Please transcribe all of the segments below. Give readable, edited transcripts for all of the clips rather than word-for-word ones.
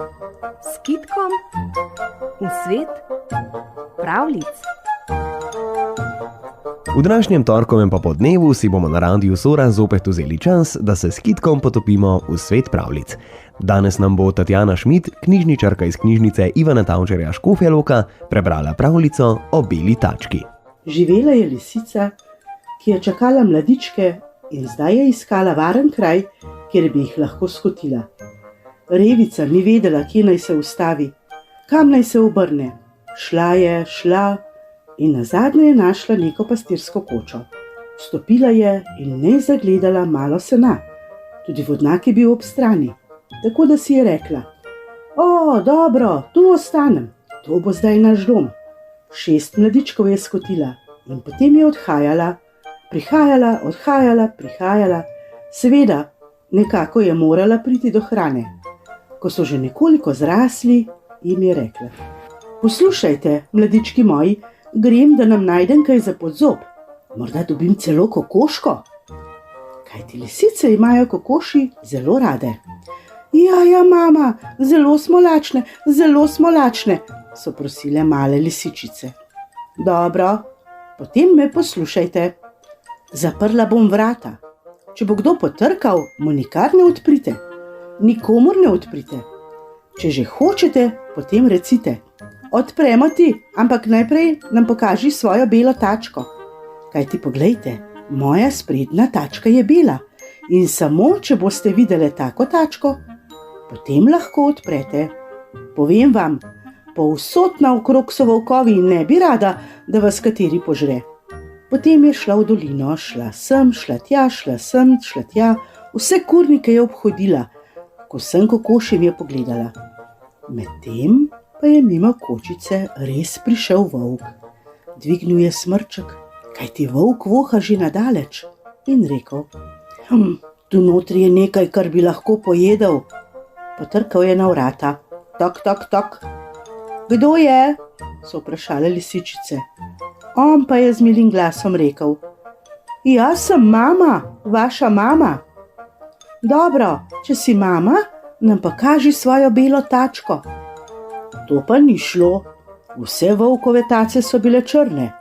S kitkom v svet pravljic. V današnjem torkovem popodnevu si bomo na Radiu Sora zopet vzeli čas, da se s kitkom potopimo v svet pravljic. Danes nam bo Tatjana Šmid, knjižničarka iz knjižnice Ivana Tavčarja Škofja Loka, prebrala pravljico o beli tački. Živela je lisica, ki je čakala mladičke in zdaj je iskala varen kraj, kjer bi jih lahko skotila. Revica ni vedela, kje naj se ustavi, kam naj se obrne. Šla in nazadnje je našla neko pastirsko kočo. Vstopila je in ne zagledala malo sena. Tudi vodnak je bil ob strani, tako da si je rekla: "O, dobro, tu ostanem, to bo zdaj naš dom." 6 mladičkov je skotila in potem je odhajala. Prihajala. Seveda, nekako je morala priti do hrane. Ko so že nekoliko zrasli, jim je rekla: "Poslušajte, mladički moji, grem, da nam najdem kaj za pod zob. Morda dobim celo kokoško." Kajti lisice imajo kokoši zelo rade. Ja, mama, zelo smo lačne, so prosile male lisičice. Dobro, potem me poslušajte. Zaprla bom vrata. Če bo kdo potrkal, mu nikar ne odprite. Nikomur ne odprite. Če že hočete, potem recite: "Odpremo ti, ampak najprej nam pokaži svojo belo tačko." Kajti poglejte, moja sprednja tačka je bela in samo, če boste videli tako tačko, potem lahko odprete. Povem vam, povsod naokrog so volkovi in ne bi rada, da vas kateri požre. Potem je šla v dolino, šla sem, šla tja, vse kurnike je obhodila, ko sem kokošim je pogledala. Medtem pa je mimo kočice res prišel volk. Dvignil je smrček, kajti volk voha že nadaleč, in rekel: "Tu notri je nekaj, kar bi lahko pojedel." Potrkal je na vrata. Tok. "Kdo je?" so vprašale lisičice. On pa je z milim glasom rekel: "Jaz sem mama, vaša mama." "Dobro, če si mama, nam pa kaži svojo belo tačko." To pa ni šlo, vse volkove tace so bile črne.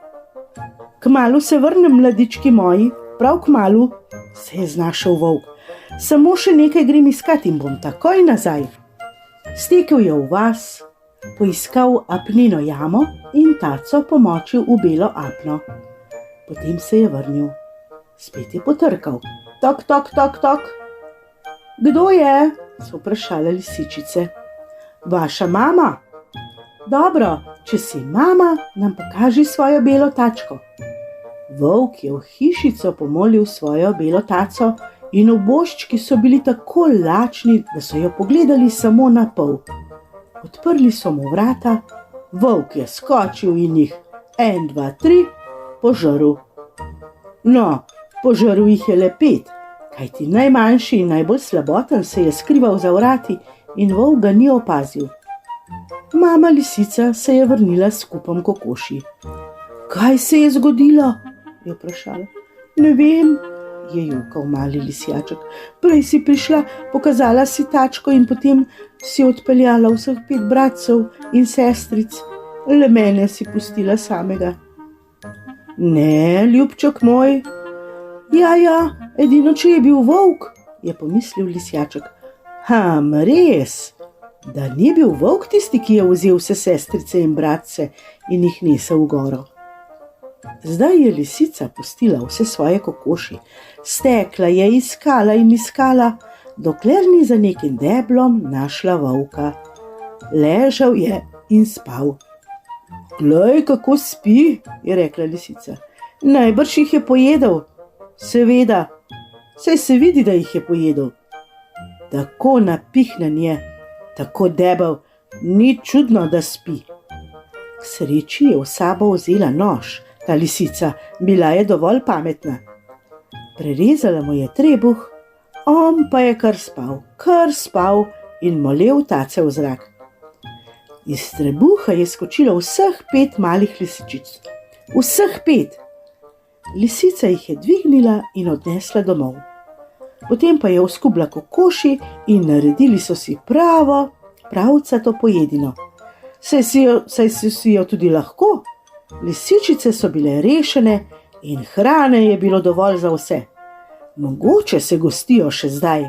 "Kmalu se vrnem, mladički moji, prav kmalu," se je znašel volk. "Samo še nekaj grem iskat in bom takoj nazaj." Stekel je v vas, poiskal apnino jamo in taco pomočil v belo apno. Potem se je vrnil. Spet je potrkal. Tok. "Kdo je?" so vprašale lisičice. "Vaša mama." "Dobro, če si mama, nam pokaži svojo belo tačko." Volk je v hišico pomolil svojo belo taco in oboščki so bili tako lačni, da so jo pogledali samo na pol. Odprli so mu vrata, volk je skočil in jih 1, 2, 3 požrl. No, požrl jih je le 5, kajti najmanjši in najbolj slaboten se je skrival za vrati in volk ga ni opazil. Mama lisica se je vrnila s kupom kokoši. "Kaj se je zgodilo?" je vprašala. "Ne vem," je jokal mali lisjaček. "Prej si prišla, pokazala si tačko in potem si odpeljala vseh 5 bratcev in sestric. Le mene si pustila samega." "Ne, ljubček moj." Ja, edino če je bil volk," je pomislil lisjaček. Res, da ni bil volk tisti, ki je vzel vse sestrice in bratce in jih nesel v goro. Zdaj je lisica pustila vse svoje kokoši. Stekla je, iskala, dokler ni za nekim deblom našla volka. Ležal je in spal. "Glej, kako spi," je rekla lisica. "Najbrž jih je pojedel." "Seveda, saj se vidi, da jih je pojedel. Tako napihnen je, tako debel, ni čudno, da spi." K sreči je v sabo vzela nož. Ta lisica, bila je dovolj pametna. Prerezala mu je trebuh, on pa je kar spal in molel tace v zrak. Iz trebuha je skočilo vseh 5 malih lisičic. Vseh 5. Lisica jih je dvignila in odnesla domov. Potem pa je oskubla kokoši in naredili so si pravo pravcato pojedino. Saj si jo tudi lahko. Lisičice so bile rešene in hrane je bilo dovolj za vse. Mogoče se gostijo še zdaj.